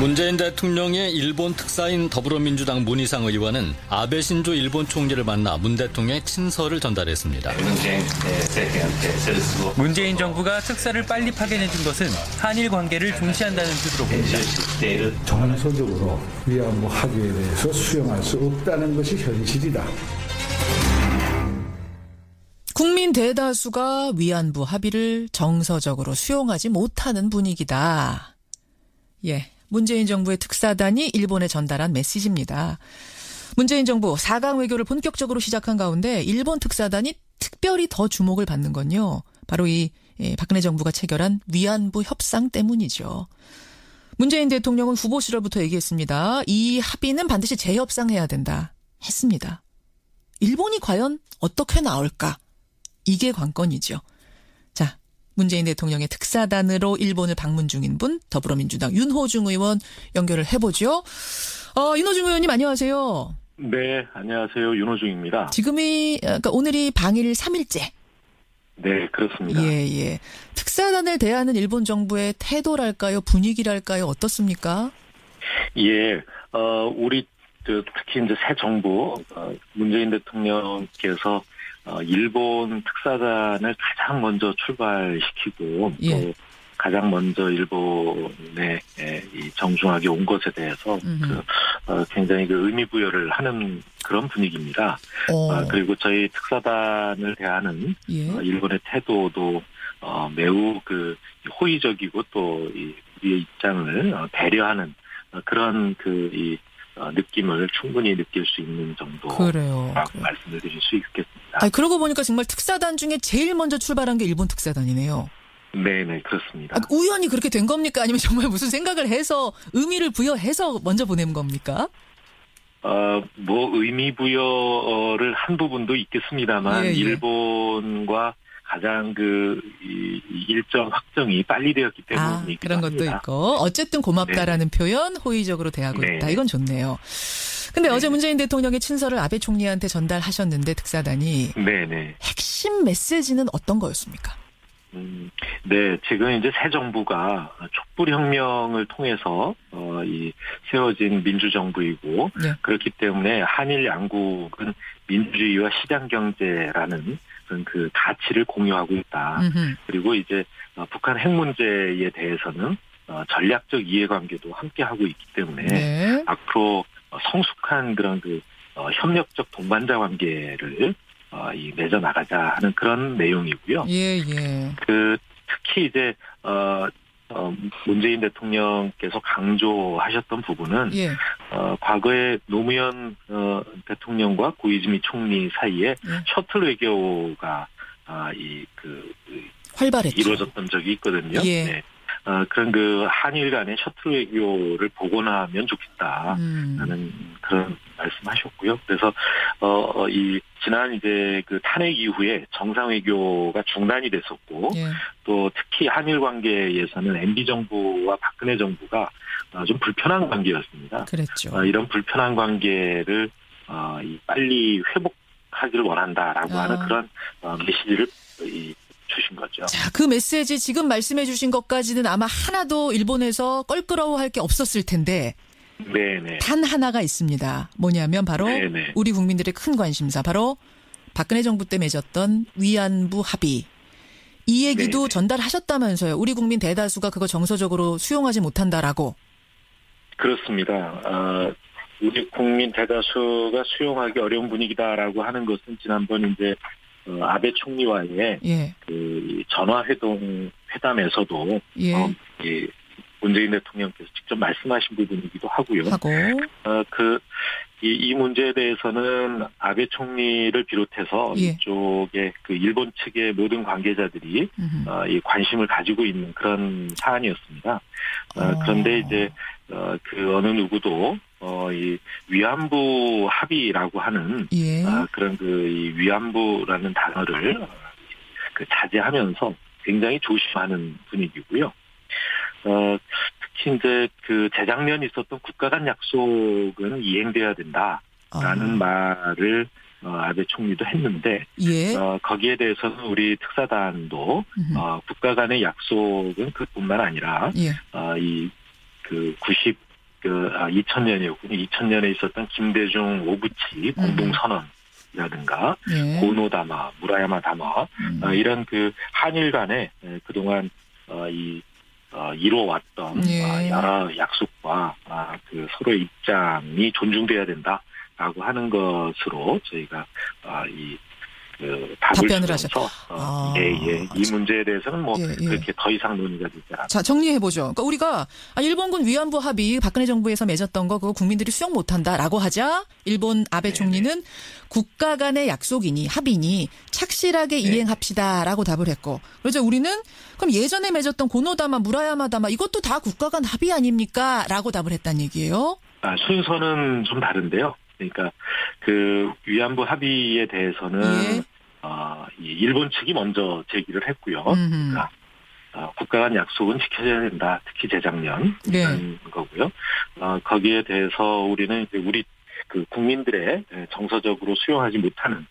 문재인 대통령의 일본 특사인 더불어민주당 문희상 의원은 아베 신조 일본 총리를 만나 문 대통령의 친서를 전달했습니다. 문재인 정부가 특사를 빨리 파견해준 것은 한일 관계를 중시한다는 뜻으로 봅니다. 정서적으로 위안부 합의에 대해서 수용할 수 없다는 것이 현실이다. 국민 대다수가 위안부 합의를 정서적으로 수용하지 못하는 분위기다. 예, 문재인 정부의 특사단이 일본에 전달한 메시지입니다. 문재인 정부 4강 외교를 본격적으로 시작한 가운데 일본 특사단이 특별히 더 주목을 받는 건요. 바로 이 박근혜 정부가 체결한 위안부 협상 때문이죠. 문재인 대통령은 후보 시절부터 얘기했습니다. 이 합의는 반드시 재협상해야 된다 했습니다. 일본이 과연 어떻게 나올까? 이게 관건이죠. 자, 문재인 대통령의 특사단으로 일본을 방문 중인 분, 더불어민주당 윤호중 의원 연결을 해보죠. 윤호중 의원님 안녕하세요. 네, 안녕하세요. 윤호중입니다. 그러니까 오늘이 방일 3일째. 네, 그렇습니다. 예. 특사단을 대하는 일본 정부의 태도랄까요? 분위기랄까요? 어떻습니까? 예, 우리 특히 이제 새 정부 문재인 대통령께서 일본 특사단을 가장 먼저 출발시키고 또 가장 먼저 일본에 정중하게 온 것에 대해서 굉장히 의미 부여를 하는 그런 분위기입니다. 그리고 저희 특사단을 대하는 일본의 태도도 매우 호의적이고 또 우리의 입장을 배려하는 그런 느낌을 충분히 느낄 수 있는 정도라고 말씀을 드릴 수 있겠습니다. 그러고 보니까 정말 특사단 중에 제일 먼저 출발한 게 일본 특사단이네요. 네네, 그렇습니다. 우연히 그렇게 된 겁니까? 아니면 정말 무슨 생각을 해서 의미를 부여해서 먼저 보낸 겁니까? 의미 부여를 한 부분도 있겠습니다만 일본과 가장 일정 확정이 빨리 되었기 때문에 그런 것도 있고 어쨌든 고맙다라는 표현, 호의적으로 대하고 있다. 이건 좋네요. 근데 어제 문재인 대통령의 친서를 아베 총리한테 전달하셨는데 특사단이 핵심 메시지는 어떤 거였습니까? 네, 지금 이제 새 정부가 촛불혁명을 통해서 세워진 민주정부이고 그렇기 때문에 한일 양국은 민주주의와 시장경제라는 그 가치를 공유하고 있다. 그리고 이제 북한 핵 문제에 대해서는 전략적 이해관계도 함께 하고 있기 때문에 앞으로 성숙한 그런 협력적 동반자 관계를 맺어 나가자 하는 그런 내용이고요. 특히 이제 문재인 대통령께서 강조하셨던 부분은 과거에 노무현 대통령과 고이즈미 총리 사이에 셔틀 외교가 활발했죠. 이루어졌던 적이 있거든요. 그런 한일 간의 셔틀 외교를 복원하면 좋겠다라는 그런 말씀하셨고요. 그래서 지난 이제 탄핵 이후에 정상 외교가 중단이 됐었고 또 특히 한일 관계에서는 MB 정부와 박근혜 정부가 좀 불편한 관계였습니다. 그랬죠. 이런 불편한 관계를 빨리 회복하기를 원한다라고 하는 그런 메시지를 주신 거죠. 자, 그 메시지 지금 말씀해 주신 것까지는 아마 하나도 일본에서 껄끄러워할 게 없었을 텐데 단 하나가 있습니다. 뭐냐면 바로 우리 국민들의 큰 관심사, 바로 박근혜 정부 때 맺었던 위안부 합의. 이 얘기도 전달하셨다면서요. 우리 국민 대다수가 그거 정서적으로 수용하지 못한다라고. 그렇습니다. 우리 국민 대다수가 수용하기 어려운 분위기다라고 하는 것은 지난번 이제 아베 총리와의 회담에서도 문재인 대통령께서 직접 말씀하신 부분이기도 하고요. 이 문제에 대해서는 아베 총리를 비롯해서 이쪽에 일본 측의 모든 관계자들이 관심을 가지고 있는 그런 사안이었습니다. 그런데 이제 어느 누구도 이 위안부 합의라고 하는 그런 이 위안부라는 단어를 자제하면서 굉장히 조심하는 분위기고요. 특히 이제 재작년 있었던 국가 간 약속은 이행돼야 된다라는 말을 아베 총리도 했는데 거기에 대해서는 우리 특사단도 국가 간의 약속은 그뿐만 아니라 2000년이었군요. 2000년에 있었던 김대중 오부치 공동선언이라든가 고노다마, 무라야마 다마 이런 그 한일 간에 그동안 이루어왔던 여러 약속과 그 서로의 입장이 존중돼야 된다라고 하는 것으로 저희가 답을 주면서 이 문제에 대해서는 그렇게 더 이상 논의가 되지 않았습니다. 자, 정리해보죠. 그러니까 우리가 일본군 위안부 합의 박근혜 정부에서 맺었던 거 그거 국민들이 수용 못한다라고 하자 일본 아베 총리는 국가 간의 약속이니 합의니 착실하게 이행합시다라고 답을 했고 그래서 우리는 그럼 예전에 맺었던 고노다마 무라야마다마 이것도 다 국가 간 합의 아닙니까? 라고 답을 했다는 얘기예요. 순서는 좀 다른데요. 그러니까 그 위안부 합의에 대해서는 이 일본 측이 먼저 제기를 했고요. 그러니까 국가 간 약속은 지켜져야 된다. 특히 재작년 이런 거고요. 거기에 대해서 우리는 이제 우리 그 국민들의 정서적으로 수용하지 못하는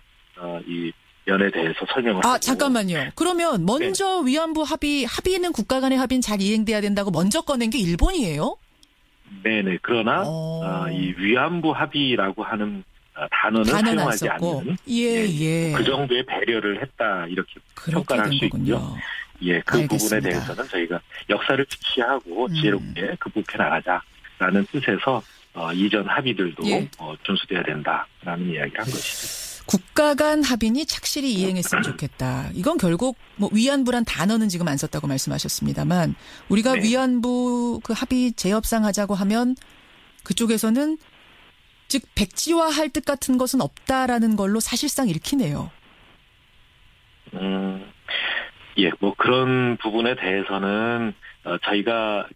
이 면에 대해서 설명을 하고. 잠깐만요. 그러면 먼저 위안부 합의는 국가 간의 합의는 잘 이행돼야 된다고 먼저 꺼낸 게 일본이에요? 네네. 그러나 이 위안부 합의라고 하는 단어는 사용하지 않는 그 정도의 배려를 했다 이렇게 평가를 할 수 있고요. 그 알겠습니다. 부분에 대해서는 저희가 역사를 주시하고 지혜롭게 극복해 나가자라는 뜻에서 이전 합의들도 준수돼야 된다라는 이야기를 한 것이죠. 국가 간 합의니 착실히 이행했으면 좋겠다. 이건 결국 위안부란 단어는 지금 안 썼다고 말씀하셨습니다만 우리가 위안부 그 합의 재협상하자고 하면 그쪽에서는 즉 백지화할 뜻 같은 것은 없다라는 걸로 사실상 읽히네요. 그런 부분에 대해서는 저희가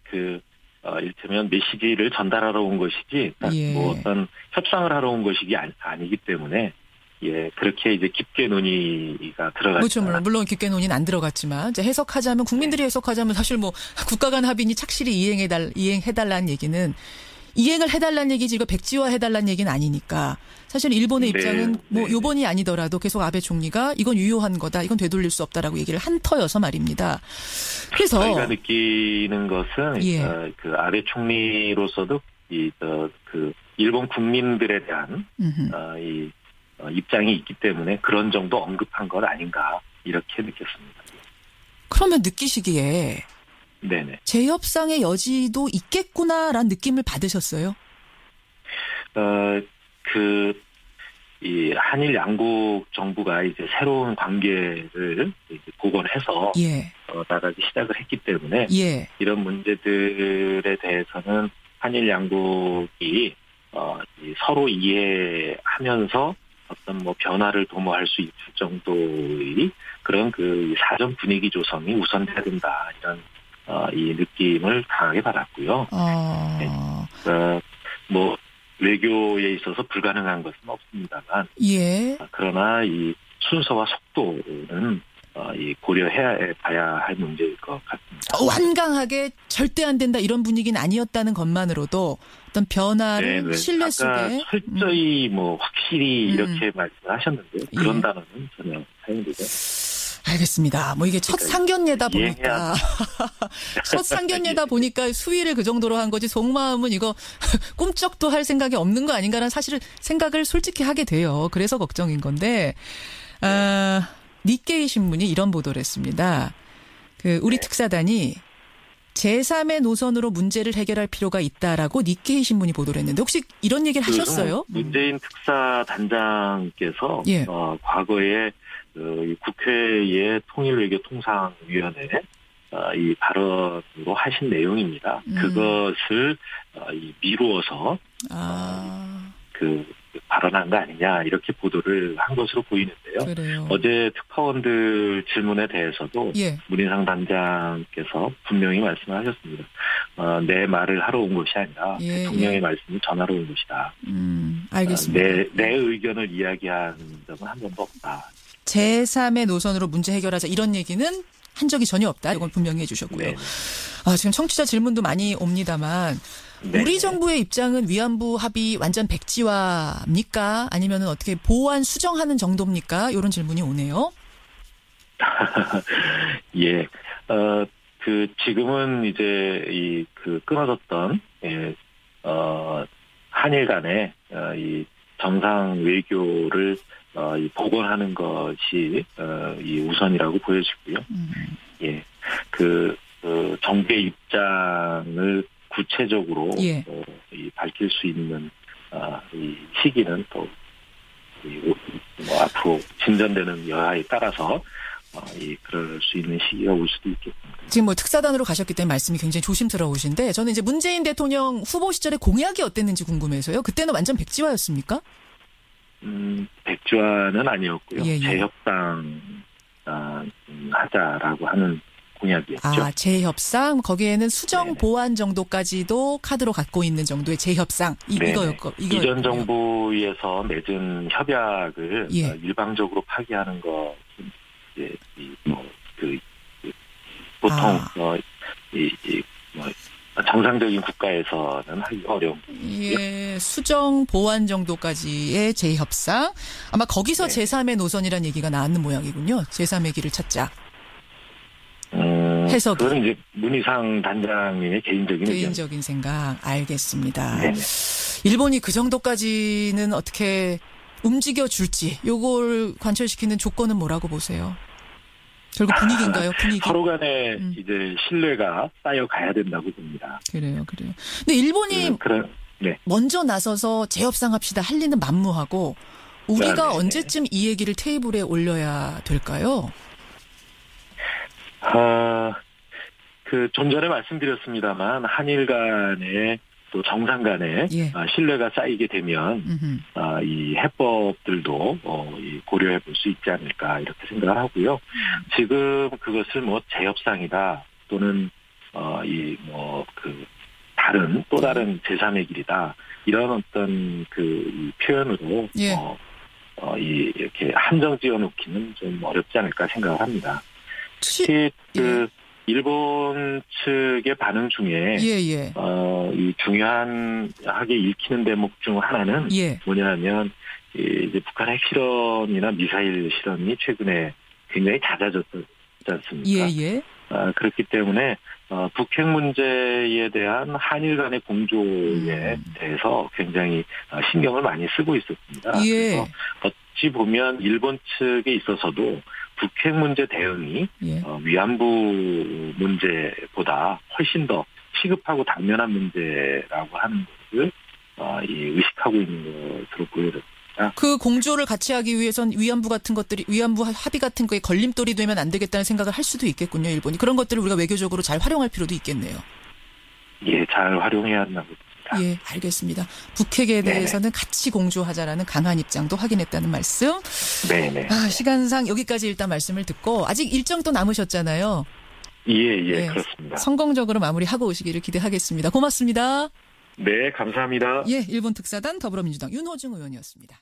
이를테면 메시지를 전달하러 온 것이지 어떤 협상을 하러 온 것이 아니기 때문에 그렇게 이제 깊게 논의가 들어갔죠. 그렇죠. 물론 깊게 논의는 안 들어갔지만 이제 해석하자면 국민들이 해석하자면 사실 국가 간 합의니 착실히 이행해달라는 얘기는 이행을 해달라는 얘기지 이거 백지화해달라는 얘기는 아니니까 사실 일본의 입장은 요번이 아니더라도 계속 아베 총리가 이건 유효한 거다. 이건 되돌릴 수 없다라고 얘기를 한 터여서 말입니다. 그래서 저희가 느끼는 것은 그 아베 총리로서도 그 일본 국민들에 대한 입장이 있기 때문에 그런 정도 언급한 것 아닌가 이렇게 느꼈습니다. 그러면 느끼시기에 재협상의 여지도 있겠구나라는 느낌을 받으셨어요? 이 한일 양국 정부가 이제 새로운 관계를 이제 복원해서 나가기 시작을 했기 때문에 이런 문제들에 대해서는 한일 양국이 서로 이해하면서 어떤 변화를 도모할 수 있을 정도의 그런 그 사전 분위기 조성이 우선돼야 된다 이런 이 느낌을 강하게 받았고요. 외교에 있어서 불가능한 것은 없습니다만, 그러나 이 순서와 속도는 고려해야 봐야 할 문제일 것 같습니다. 완강하게 절대 안 된다 이런 분위기는 아니었다는 것만으로도 어떤 변화를 신뢰 속에 철저히 확실히 이렇게 말씀하셨는데 그런 단어는 전혀 사용되지 않습니다. 알겠습니다. 이게 첫 상견례다 보니까 첫 상견례다 보니까 수위를 그 정도로 한 거지 속마음은 이거 꿈쩍도 할 생각이 없는 거 아닌가라는 사실을 생각을 솔직히 하게 돼요. 그래서 걱정인 건데 니케이 신문이 이런 보도를 했습니다. 우리 특사단이 제3의 노선으로 문제를 해결할 필요가 있다라고 니케이 신문이 보도를 했는데 혹시 이런 얘기를 하셨어요? 문재인 특사단장께서 과거에 국회의 통일외교통상위원회 이 발언으로 하신 내용입니다. 그것을 미루어서 발언한 거 아니냐 이렇게 보도를 한 것으로 보이는데요. 그래요. 어제 특파원들 질문에 대해서도 문인상 단장께서 분명히 말씀하셨습니다. 내 말을 하러 온 것이 아니라 대통령의 말씀을 전하러 온 것이다. 알겠습니다. 내 의견을 이야기한 적은 한 번도 없다. 제3의 노선으로 문제 해결하자 이런 얘기는 한 적이 전혀 없다. 이건 분명히 해주셨고요. 지금 청취자 질문도 많이 옵니다만 우리 정부의 입장은 위안부 합의 완전 백지화입니까? 아니면은 어떻게 보완 수정하는 정도입니까? 이런 질문이 오네요. 지금은 이제 끊어졌던 한일 간의 이 정상 외교를 이 복원하는 것이 이 우선이라고 보여지고요. 예, 정부의 입장을 구체적으로 예. 이 밝힐 수 있는 이 시기는 또 앞으로 진전되는 여하에 따라서 그럴 수 있는 시기가 올 수도 있겠습니다. 지금 특사단으로 가셨기 때문에 말씀이 굉장히 조심스러우신데 저는 이제 문재인 대통령 후보 시절에 공약이 어땠는지 궁금해서요. 그때는 완전 백지화였습니까? 백지화는 아니었고요. 예. 재협상 하자라고 하는 공약이었죠. 재협상 거기에는 수정 네네. 보완 정도까지도 카드로 갖고 있는 정도의 재협상 이거였고 이전 정부에서 맺은 협약을 예. 일방적으로 파기하는 것은 이제 보통 정상적인 국가에서는 하기 어려운. 예, 수정 보완 정도까지의 재협상 아마 거기서 네. 제3의 노선이란 얘기가 나왔는 모양이군요. 제3의 길을 찾자. 해석이. 그건 이제 문희상 단장님의 개인적인 생각 알겠습니다. 네네. 일본이 그 정도까지는 어떻게 움직여줄지 요걸 관철시키는 조건은 뭐라고 보세요? 결국 분위기인가요? 분위기. 서로 간에 이제 신뢰가 쌓여가야 된다고 봅니다. 그래요. 근데 일본이 네. 먼저 나서서 재협상합시다 할 리는 만무하고 우리가 네네. 언제쯤 이 얘기를 테이블에 올려야 될까요? 좀 전에 말씀드렸습니다만 한일 간의 또 정상 간의 예. 신뢰가 쌓이게 되면 이 해법들도 고려해 볼 수 있지 않을까 이렇게 생각을 하고요. 지금 그것을 재협상이다 또는 다른 또 다른 제3의 길이다 이런 어떤 이 표현으로 예. 이렇게 한정 지어 놓기는 좀 어렵지 않을까 생각을 합니다. 특히 일본 측의 반응 중에 이 중요하게 읽히는 대목 중 하나는 뭐냐면 이제 북한 핵실험이나 미사일 실험이 최근에 굉장히 잦아졌지 않습니까? 그렇기 때문에 북핵 문제에 대한 한일 간의 공조에 대해서 굉장히 신경을 많이 쓰고 있었습니다. 그래서 어찌 보면 일본 측에 있어서도 북핵 문제 대응이 위안부 문제보다 훨씬 더 시급하고 당면한 문제라고 하는 것을 의식하고 있는 것으로 보여집니다. 그 공조를 같이 하기 위해선 위안부 합의 같은 거에 걸림돌이 되면 안 되겠다는 생각을 할 수도 있겠군요. 일본이. 그런 것들을 우리가 외교적으로 잘 활용할 필요도 있겠네요. 예, 잘 활용해야 한다고 봅니다. 예, 알겠습니다. 북핵에 대해서는 같이 공조하자라는 강한 입장도 확인했다는 말씀. 네네. 시간상 여기까지 일단 말씀을 듣고 아직 일정 또 남으셨잖아요. 예, 그렇습니다. 성공적으로 마무리하고 오시기를 기대하겠습니다. 고맙습니다. 네, 감사합니다. 예, 일본 특사단 더불어민주당 윤호중 의원이었습니다.